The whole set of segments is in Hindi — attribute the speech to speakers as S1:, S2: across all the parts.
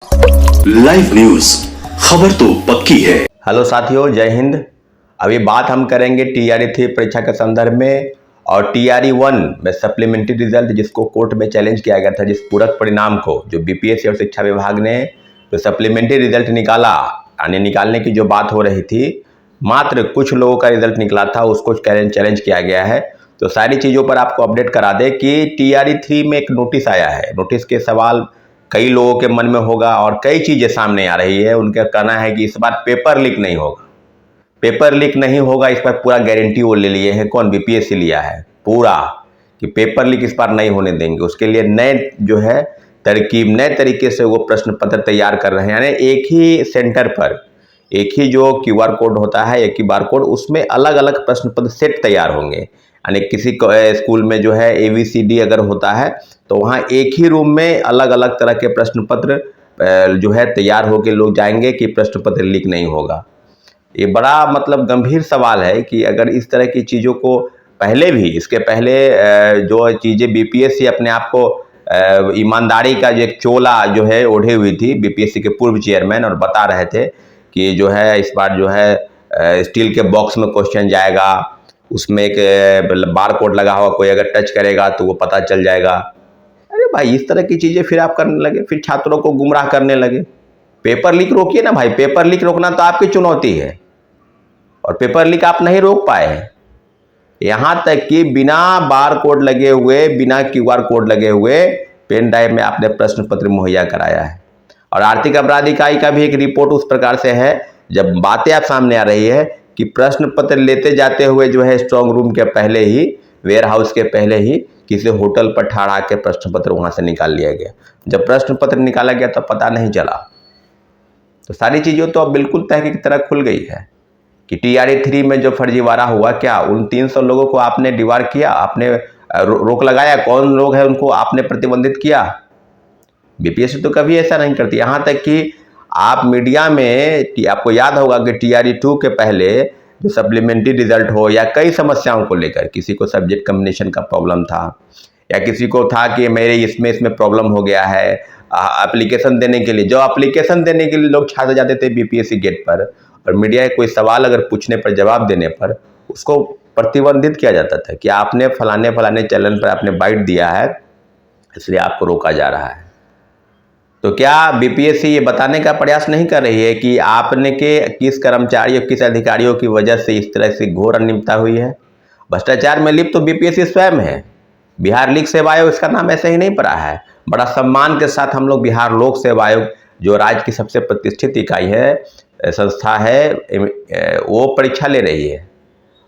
S1: लाइव न्यूज, खबर तो पक्की है।
S2: हेलो साथियों, जय हिंद। अभी बात हम करेंगे टीआरई 3 परीक्षा के संदर्भ में और टीआरई 1 में सप्लीमेंट्री रिजल्ट जिसको कोर्ट में चैलेंज किया गया था, जिस पूरक परिणाम को जो बीपीएससी और शिक्षा विभाग ने जो सप्लीमेंट्री रिजल्ट निकाला, यानी निकालने की जो बात हो रही थी, मात्र कुछ लोगों का रिजल्ट निकला था, उसको चैलेंज किया गया है। तो सारी चीज़ों पर आपको अपडेट करा दे कि टीआरई 3 में एक नोटिस आया है। नोटिस के सवाल कई लोगों के मन में होगा और कई चीज़ें सामने आ रही है। उनका कहना है कि इस बार पेपर लीक नहीं होगा, पेपर लीक नहीं होगा, इस पर पूरा गारंटी वो ले लिए हैं। कौन? बीपीएससी लिया है पूरा कि पेपर लीक इस बार नहीं होने देंगे। उसके लिए नए जो है तरकीब, नए तरीके से वो प्रश्न पत्र तैयार कर रहे हैं। यानी एक ही सेंटर पर एक ही जो क्यूआर कोड होता है, एक ही बार कोड, उसमें अलग अलग प्रश्न पत्र सेट तैयार होंगे। यानी किसी स्कूल में जो है ABCD अगर होता है तो वहाँ एक ही रूम में अलग अलग तरह के प्रश्न पत्र जो है तैयार होकर लोग जाएंगे कि प्रश्न पत्र लीक नहीं होगा। ये बड़ा मतलब गंभीर सवाल है कि अगर इस तरह की चीज़ों को पहले भी, इसके पहले जो चीज़ें बीपीएससी अपने आप को ईमानदारी का जो एक चोला जो है ओढ़े हुई थी, बीपीएससी के पूर्व चेयरमैन, और बता रहे थे कि जो है इस बार जो है स्टील के बॉक्स में क्वेश्चन जाएगा, उसमें एक बार कोड लगा हुआ, कोई अगर टच करेगा तो वो पता चल जाएगा। अरे भाई, इस तरह की चीज़ें फिर आप करने लगे, फिर छात्रों को गुमराह करने लगे। पेपर लीक रोकिए ना भाई, पेपर लीक रोकना तो आपकी चुनौती है और पेपर लीक आप नहीं रोक पाए हैं। यहाँ तक कि बिना बार कोड लगे हुए, बिना क्यूआर कोड लगे हुए पेन ड्राइव में आपने प्रश्न पत्र मुहैया कराया है। और आर्थिक अपराध इकाई का भी एक रिपोर्ट उस प्रकार से है, जब बातें आप सामने आ रही है कि प्रश्न पत्र लेते जाते हुए जो है स्ट्रांग रूम के पहले ही, वेयर हाउस के पहले ही किसी होटल पर ठहरा के प्रश्न पत्र वहां से निकाल लिया गया। जब प्रश्न पत्र निकाला गया तो पता नहीं चला। तो सारी चीज़ें तो अब बिल्कुल तहकीक की तरह खुल गई है कि टीआरई 3 में जो फर्जीवाड़ा हुआ, क्या उन 300 लोगों को आपने डिवार किया, आपने रोक लगाया? कौन लोग हैं उनको आपने प्रतिबंधित किया? बीपीएससी तो कभी ऐसा नहीं करती। यहाँ तक कि आप मीडिया में, आपको याद होगा कि टीआरई 2 के पहले जो सप्लीमेंट्री रिजल्ट हो या कई समस्याओं को लेकर, किसी को सब्जेक्ट कम्बिनेशन का प्रॉब्लम था या किसी को था कि मेरे इसमें प्रॉब्लम हो गया है, एप्लीकेशन देने के लिए, जो एप्लीकेशन देने के लिए लोग छात्र जाते थे बीपीएससी गेट पर, और मीडिया कोई सवाल अगर पूछने पर, जवाब देने पर उसको प्रतिबंधित किया जाता था कि आपने फलाने चैनल पर आपने बाइट दिया है, इसलिए आपको रोका जा रहा है। तो क्या बीपीएससी ये बताने का प्रयास नहीं कर रही है कि आपने के किस कर्मचारियों, किस अधिकारियों की वजह से इस तरह से घोर अनियमितता हुई है? भ्रष्टाचार में लिप्त तो बीपीएससी स्वयं है। बिहार लोक सेवा आयोग इसका नाम ऐसे ही नहीं पड़ा है। बड़ा सम्मान के साथ हम लोग बिहार लोक सेवा आयोग, जो राज्य की सबसे प्रतिष्ठित इकाई है, संस्था है, वो परीक्षा ले रही है।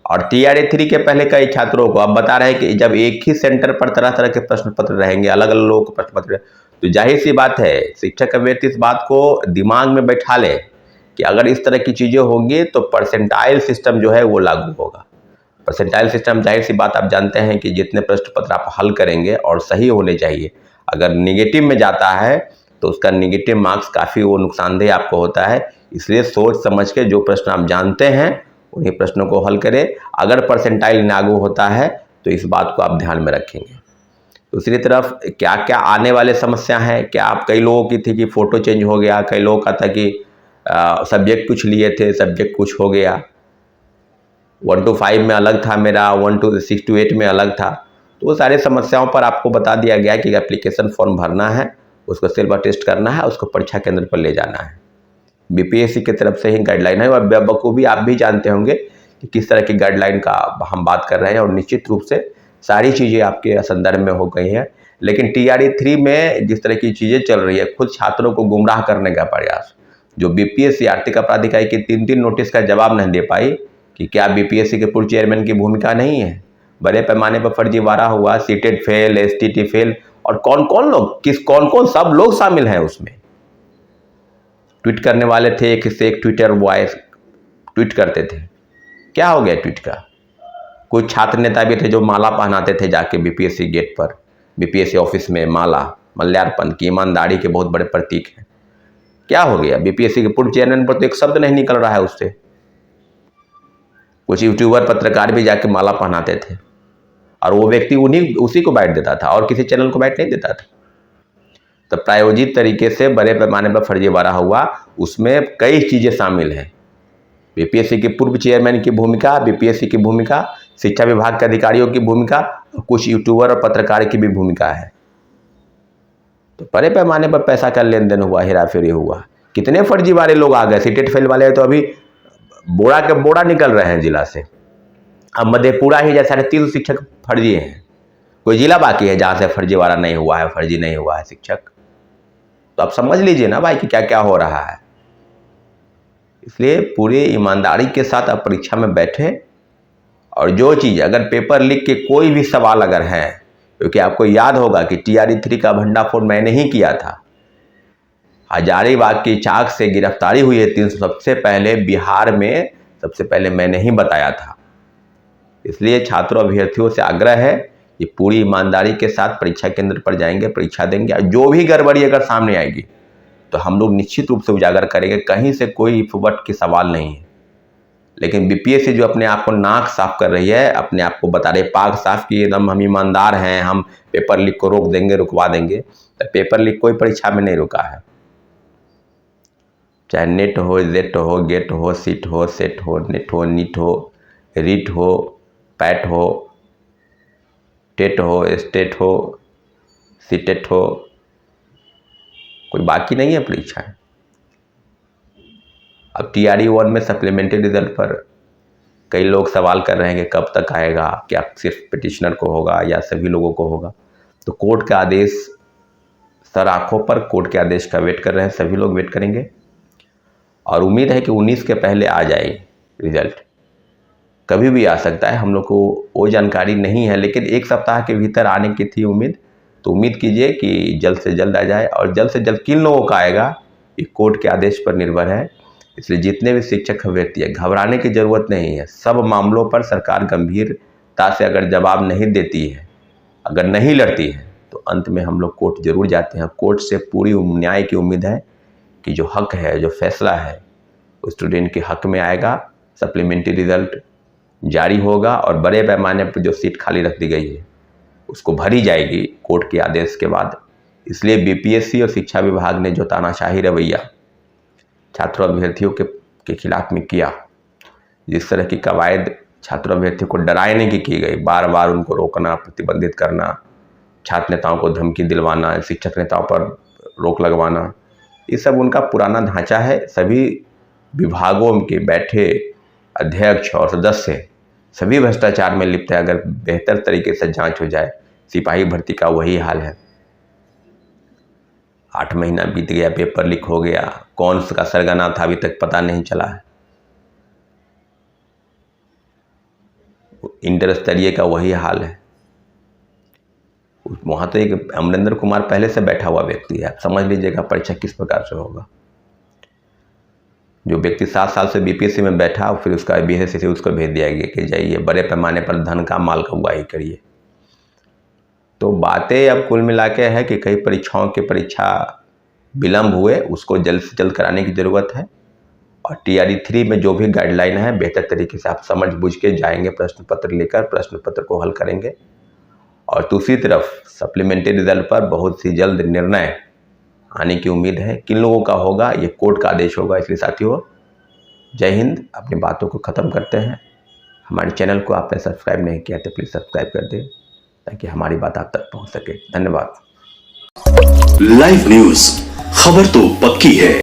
S2: और टीआरई 3 के पहले कई छात्रों को अब बता रहे हैं कि जब एक ही सेंटर पर तरह तरह के प्रश्न पत्र रहेंगे, अलग अलग लोगों के प्रश्न पत्र, तो जाहिर सी बात है शिक्षक अभ्यर्थी इस बात को दिमाग में बैठा ले कि अगर इस तरह की चीज़ें होंगी तो परसेंटाइल सिस्टम जो है वो लागू होगा। परसेंटाइल सिस्टम, जाहिर सी बात, आप जानते हैं कि जितने प्रश्न पत्र आप हल करेंगे और सही होने चाहिए, अगर निगेटिव में जाता है तो उसका निगेटिव मार्क्स काफ़ी वो नुकसानदेह आपको होता है। इसलिए सोच समझ के जो प्रश्न आप जानते हैं उन्हीं प्रश्नों को हल करें। अगर परसेंटाइल लागू होता है तो इस बात को आप ध्यान में रखेंगे। दूसरी तरफ क्या क्या आने वाले समस्या हैं, क्या आप, कई लोगों की थी कि फ़ोटो चेंज हो गया, कई लोगों का था कि सब्जेक्ट कुछ लिए थे, सब्जेक्ट कुछ हो गया, 1 to 5 में अलग था मेरा, 1 to 6 to 8 में अलग था। तो वो सारी समस्याओं पर आपको बता दिया गया कि एप्लीकेशन फॉर्म भरना है, उसको सेल्फ अटेस्ट करना है, उसको परीक्षा केंद्र पर ले जाना है। बीपीएससी की तरफ से ही गाइडलाइन है और बखूबी आप भी जानते होंगे कि किस तरह की गाइडलाइन का हम बात कर रहे हैं, और निश्चित रूप से सारी चीज़ें आपके संदर्भ में हो गई हैं। लेकिन टीआरई 3 में जिस तरह की चीज़ें चल रही है, खुद छात्रों को गुमराह करने का प्रयास, जो बीपीएससी आर्थिक अपराध इकाई की 3 नोटिस का जवाब नहीं दे पाई, कि क्या बीपीएससी के पूर्व चेयरमैन की भूमिका नहीं है? बड़े पैमाने पर फर्जीवाड़ा हुआ, सीटेट फेल, एसटीटी फेल, और कौन कौन लोग, कौन कौन सब लोग शामिल हैं उसमें। ट्वीट करने वाले थे, एक से एक ट्विटर बॉयज ट्वीट करते थे। क्या हो गया ट्वीट का? कुछ छात्र नेता भी थे जो माला पहनाते थे जाके बीपीएससी गेट पर, बीपीएससी ऑफिस में माला, मल्यार्पण की ईमानदारी के बहुत बड़े प्रतीक हैं। क्या हो गया? बीपीएससी के पूर्व चेयरमैन पर तो एक शब्द नहीं निकल रहा है उससे। कुछ यूट्यूबर, पत्रकार भी जाके माला पहनाते थे और वो व्यक्ति उसी को बाइट देता था और किसी चैनल को बाइट नहीं देता था। तो प्रायोजित तरीके से बड़े पैमाने पर फर्जीवाड़ा हुआ, उसमें कई चीज़ें शामिल हैं। बीपीएससी के पूर्व चेयरमैन की भूमिका, बीपीएससी की भूमिका, शिक्षा विभाग के अधिकारियों की भूमिका, कुछ यूट्यूबर और पत्रकार की भी भूमिका है। तो बड़े पैमाने पर पैसा का लेन देन हुआ, हेरा फेरी हुआ। कितने फर्जीवाड़े लोग आ गए। सीटेट फेल वाले तो अभी बोरा के बोरा निकल रहे हैं जिला से। अब मधेपुरा ही जैसे 350 शिक्षक फर्जी हैं। कोई जिला बाकी है जहाँ से फर्जीवाड़ा नहीं हुआ है, फर्जी नहीं हुआ है शिक्षक? तो आप समझ लीजिए ना भाई कि क्या क्या हो रहा है। इसलिए पूरी ईमानदारी के साथ आप परीक्षा में बैठे, और जो चीज़ अगर पेपर लिख के कोई भी सवाल अगर है, क्योंकि आपको याद होगा कि TRE 3 का भंडाफोड़ मैंने ही किया था। हजारीबाग की चाक से गिरफ्तारी हुई है 300, सबसे पहले बिहार में सबसे पहले मैंने ही बताया था। इसलिए छात्रों अभ्यर्थियों से आग्रह है कि पूरी ईमानदारी के साथ परीक्षा केंद्र पर जाएंगे, परीक्षा देंगे, और जो भी गड़बड़ी अगर सामने आएगी तो हम लोग निश्चित रूप से उजागर करेंगे। कहीं से कोई फुबट की सवाल नहीं है। लेकिन बीपीएससी जो अपने आप को नाक साफ कर रही है, अपने आप को बता रहे पाक साफ कि एकदम हम ईमानदार हैं, हम पेपर लीक को रोक देंगे, रुकवा देंगे, तो पेपर लीक कोई परीक्षा में नहीं रुका है। चाहे नेट हो, जेट हो, गेट हो, सीट हो, सेट हो, नेट हो, नीट हो, रीट हो, पैट हो, टेट हो, स्टेट हो, सीटेट हो, कोई बाकी नहीं है परीक्षाएं। अब TRE 1 में सप्लीमेंट्री रिजल्ट पर कई लोग सवाल कर रहे हैं कि कब तक आएगा, क्या सिर्फ पिटिशनर को होगा या सभी लोगों को होगा। तो कोर्ट का आदेश सर आंखों पर, कोर्ट के आदेश का वेट कर रहे हैं, सभी लोग वेट करेंगे, और उम्मीद है कि 19 के पहले आ जाए रिजल्ट। कभी भी आ सकता है, हम लोग को वो जानकारी नहीं है, लेकिन एक सप्ताह के भीतर आने की थी उम्मीद। तो उम्मीद कीजिए कि जल्द से जल्द आ जाए, और जल्द से जल्द किन लोगों का आएगा ये कोर्ट के आदेश पर निर्भर है। इसलिए जितने भी शिक्षक अभ्यर्थी है, घबराने की ज़रूरत नहीं है। सब मामलों पर सरकार गंभीरता से अगर जवाब नहीं देती है, अगर नहीं लड़ती है, तो अंत में हम लोग कोर्ट जरूर जाते हैं। कोर्ट से पूरी न्याय की उम्मीद है कि जो हक है, जो फैसला है, उस स्टूडेंट के हक में आएगा। सप्लीमेंट्री रिजल्ट जारी होगा, और बड़े पैमाने पर जो सीट खाली रख दी गई है उसको भरी जाएगी कोर्ट के आदेश के बाद। इसलिए बीपीएससी और शिक्षा विभाग ने जो तानाशाही रवैया छात्रों अभ्यर्थियों के खिलाफ में किया, जिस तरह की कवायद छात्रों अभ्यर्थियों को डराने की गई, बार बार उनको रोकना, प्रतिबंधित करना, छात्र नेताओं को धमकी दिलवाना, शिक्षक नेताओं पर रोक लगवाना, ये सब उनका पुराना ढांचा है। सभी विभागों के बैठे अध्यक्ष और सदस्य सभी भ्रष्टाचार में लिप्त है। अगर बेहतर तरीके से जांच हो जाए, सिपाही भर्ती का वही हाल है। 8 महीना बीत गया, पेपर लीक हो गया, कौन सा सरगना था अभी तक पता नहीं चला है। इंटर स्तरीय का वही हाल है। वहां तो एक अमरिंदर कुमार पहले से बैठा हुआ व्यक्ति है। आप समझ लीजिएगा परीक्षा किस प्रकार से होगा। जो व्यक्ति 7 साल से बीपीएससी में बैठा, फिर उसका बीएससी से उसको भेज दिया गया कि जाइए बड़े पैमाने पर धन का माल का उगाही करिए। तो बातें अब कुल मिला के है कि कई परीक्षाओं के परीक्षा विलम्ब हुए, उसको जल्द से जल्द कराने की ज़रूरत है। और TRE 3 में जो भी गाइडलाइन है, बेहतर तरीके से आप समझ बुझ के जाएंगे, प्रश्न पत्र लेकर प्रश्न पत्र को हल करेंगे। और दूसरी तरफ सप्लीमेंट्री रिजल्ट पर बहुत सी जल्द निर्णय आने की उम्मीद है। किन लोगों का होगा, ये कोर्ट का आदेश होगा। इसलिए साथियों, जय हिंद। अपनी बातों को ख़त्म करते हैं। हमारे चैनल को आपने सब्सक्राइब नहीं किया तो प्लीज़ सब्सक्राइब कर दें, ताकि हमारी बात आप तक पहुंच सके। धन्यवाद।
S1: लाइव न्यूज, खबर तो पक्की है।